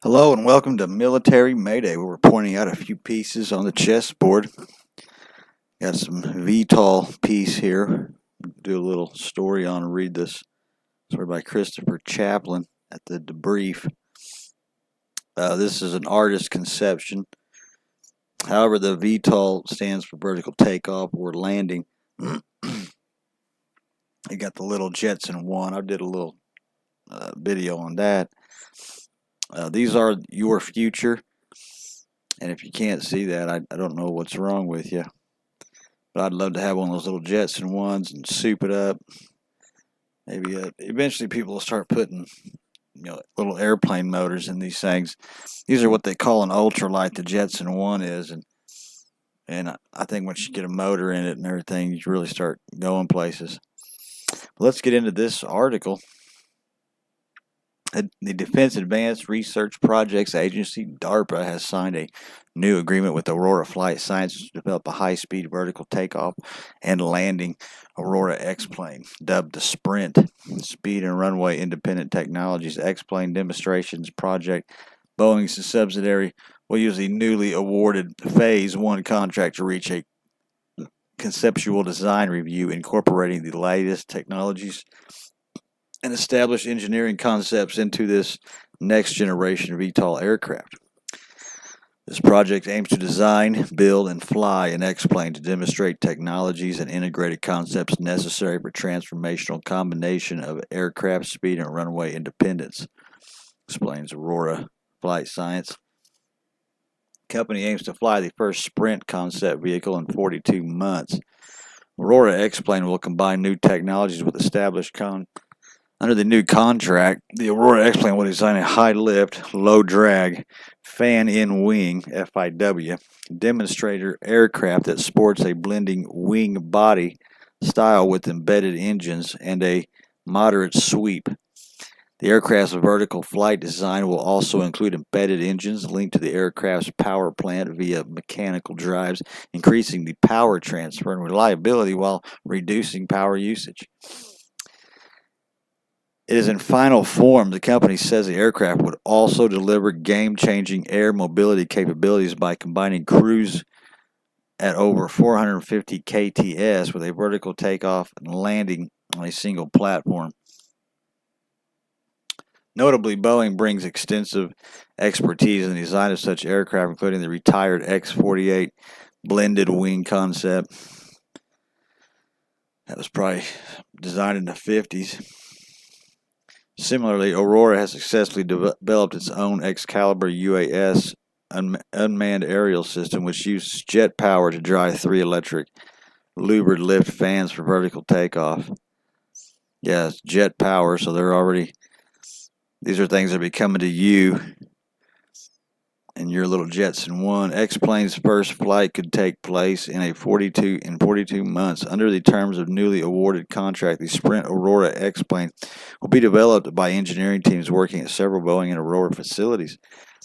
Hello and welcome to Military Mayday, where we're pointing out a few pieces on the chessboard. Got some Vtol piece here. Do a little story on and read this. Story by Christopher Chaplin at the debrief. This is an artist's conception. However, the Vtol stands for vertical takeoff or landing. You got the little Jetson 1. I did a little video on that. These are your future. And if you can't see that, I don't know what's wrong with you. But I'd love to have one of those little Jetson ones and soup it up. Maybe eventually people will start putting little airplane motors in these things. These are what they call an ultralight. The Jetson 1 is. And I think once you get a motor in it and everything, you really start going places. But let's get into this article. The Defense Advanced Research Projects Agency, Darpa, has signed a new agreement with Aurora Flight Sciences to develop a high-speed vertical takeoff and landing Aurora X-Plane, dubbed the Sprint. Speed and Runway Independent Technologies X-Plane Demonstrations Project. Boeing's subsidiary will use the newly awarded Phase 1 contract to reach a conceptual design review incorporating the latest technologies and establish engineering concepts into this next generation Vtol aircraft. This project aims to design, build, and fly an X-plane to demonstrate technologies and integrated concepts necessary for transformational combination of aircraft speed and runway independence, explains Aurora Flight Sciences. The company aims to fly the first Sprint concept vehicle in 42 months. Aurora X-plane will combine new technologies with established Under the new contract, the Aurora X-Plane will design a high-lift, low-drag, fan-in-wing (FIW) demonstrator aircraft that sports a blending wing body style with embedded engines and a moderate sweep. The aircraft's vertical flight design will also include embedded engines linked to the aircraft's power plant via mechanical drives, increasing the power transfer and reliability while reducing power usage. It is in final form. The company says the aircraft would also deliver game-changing air mobility capabilities by combining cruise at over 450 kts with a vertical takeoff and landing on a single platform. Notably, Boeing brings extensive expertise in the design of such aircraft, including the retired X-48 blended wing concept. That was probably designed in the 50s. Similarly, Aurora has successfully developed its own Excalibur UAS unmanned aerial system, which uses jet power to drive 3 electric louvered lift fans for vertical takeoff. Yeah, it's jet power, so these are things that will be coming to you in your little Jetson 1. X-Plane's first flight could take place in 42 months. Under the terms of newly awarded contract, the Sprint Aurora X-Plane will be developed by engineering teams working at several Boeing and Aurora facilities.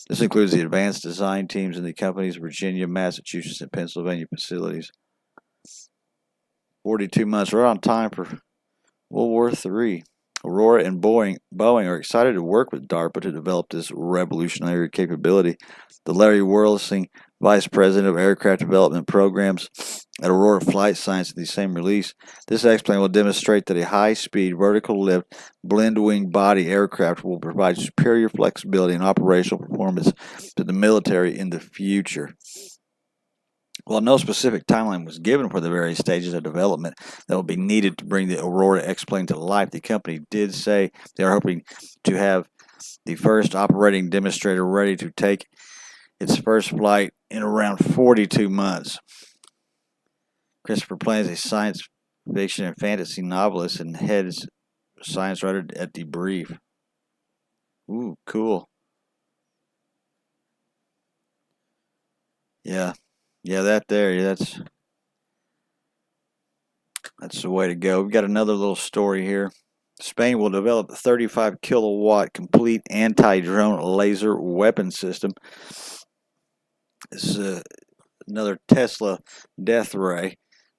This includes the advanced design teams in the company's Virginia, Massachusetts, and Pennsylvania facilities. 42 months. We're on time for World War III. Aurora and Boeing are excited to work with DARPA to develop this revolutionary capability. The Larry Worlsing, Vice President of Aircraft Development Programs at Aurora Flight Sciences, in the same release, this X-plane will demonstrate that a high-speed, vertical lift, blend-wing body aircraft will provide superior flexibility and operational performance to the military in the future. While no specific timeline was given for the various stages of development that will be needed to bring the Aurora X-plane to life, the company did say they are hoping to have the first operating demonstrator ready to take its first flight in around 42 months. Christopher Plane is a science fiction and fantasy novelist and head science writer at Debrief. Ooh, cool. Yeah, that's the way to go. We've got another little story here. Spain will develop a 35 kilowatt complete anti-drone laser weapon system. This is another Tesla death ray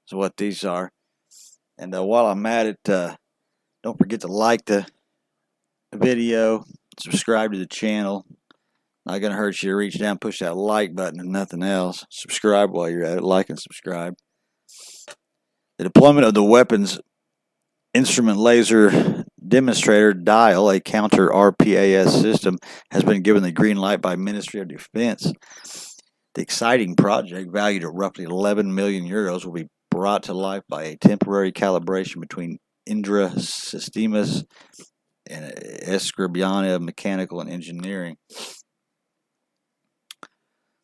is what these are. And while I'm at it, don't forget to like the video, subscribe to the channel, Not going to hurt you to reach down, push that like button and nothing else. Subscribe while you're at it. Like and subscribe. The deployment of the weapons instrument laser demonstrator dial, a counter RPAS system, has been given the green light by Ministry of Defense. The exciting project, valued at roughly 11 million euros, will be brought to life by a temporary calibration between Indra Systemas and Escribiana Mechanical and Engineering.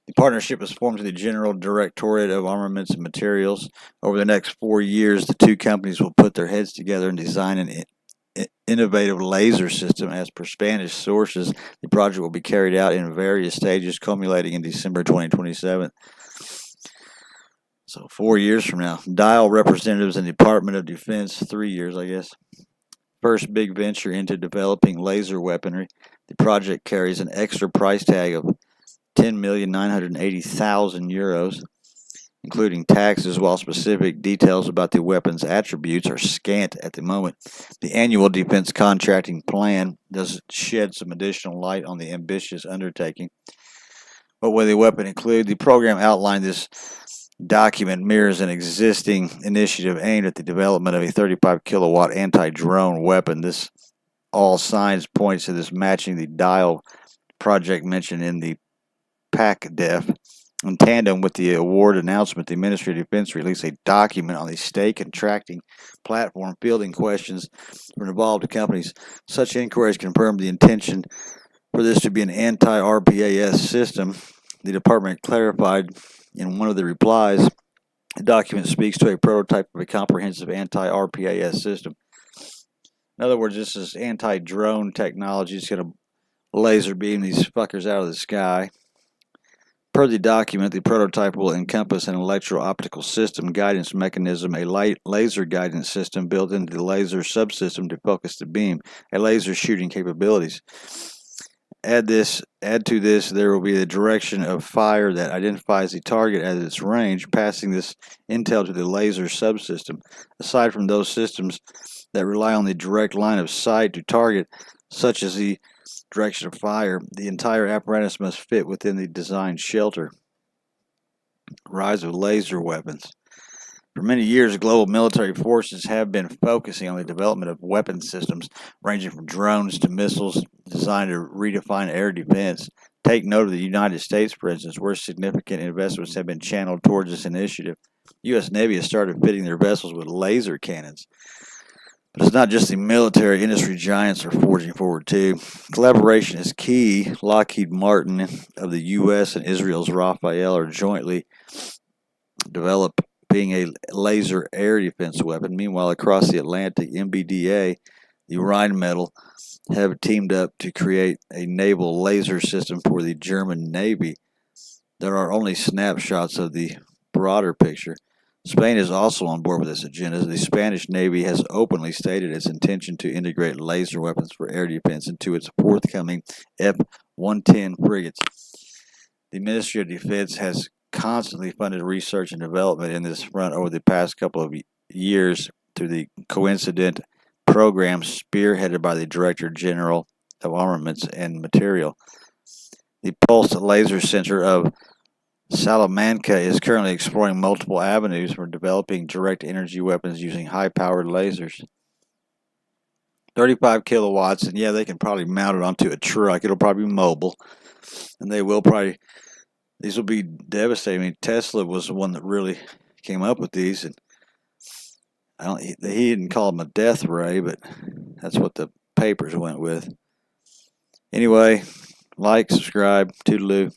The partnership is formed to the General Directorate of Armaments and Materials. Over the next 4 years, the two companies will put their heads together and design an innovative laser system. As per Spanish sources, the project will be carried out in various stages, culminating in December 2027. So 4 years from now. Dial representatives in the Department of Defense, 3 years, I guess. First big venture into developing laser weaponry. The project carries an extra price tag of 10,980,000 euros, including taxes, while specific details about the weapon's attributes are scant at the moment. The annual defense contracting plan does shed some additional light on the ambitious undertaking. What will the weapon include? The program outlined this document mirrors an existing initiative aimed at the development of a 35 kilowatt anti-drone weapon. This all signs points to this matching the dial project mentioned in the PACDEF. In tandem with the award announcement, the Ministry of Defense released a document on the stake and tracking platform fielding questions from involved companies. Such inquiries confirmed the intention for this to be an anti-RPAS system. The department clarified in one of the replies, the document speaks to a prototype of a comprehensive anti-RPAS system. In other words, this is anti-drone technology. It's going to laser beam these fuckers out of the sky. Per the document, the prototype will encompass an electro-optical system guidance mechanism, a light laser guidance system built into the laser subsystem to focus the beam, a laser shooting capabilities. Add to this, there will be the direction of fire that identifies the target at its range, passing this intel to the laser subsystem. Aside from those systems that rely on the direct line of sight to target, such as the direction of fire, the entire apparatus must fit within the designed shelter. Rise of laser weapons. For many years, global military forces have been focusing on the development of weapon systems ranging from drones to missiles designed to redefine air defense. Take note of the United States, for instance, where significant investments have been channeled towards this initiative. The U.S. Navy has started fitting their vessels with laser cannons. But it's not just the military, industry giants are forging forward too. Collaboration is key. Lockheed Martin of the U.S. and Israel's Rafael are jointly developing a laser air defense weapon. Meanwhile, across the Atlantic, MBDA, the Rheinmetall, have teamed up to create a naval laser system for the German Navy. There are only snapshots of the broader picture. Spain is also on board with this agenda. The Spanish Navy has openly stated its intention to integrate laser weapons for air defense into its forthcoming F-110 frigates. The Ministry of Defense has constantly funded research and development in this front over the past couple of years through the coincident program spearheaded by the Director General of Armaments and Material. The Pulse Laser Center of Salamanca is currently exploring multiple avenues for developing direct energy weapons using high-powered lasers. 35 kilowatts, and yeah, they can probably mount it onto a truck. It'll probably be mobile, and they will probably, these will be devastating. I mean, Tesla was the one that really came up with these, and he didn't call them a death ray, but that's what the papers went with. Anyway, like, subscribe, toodaloo.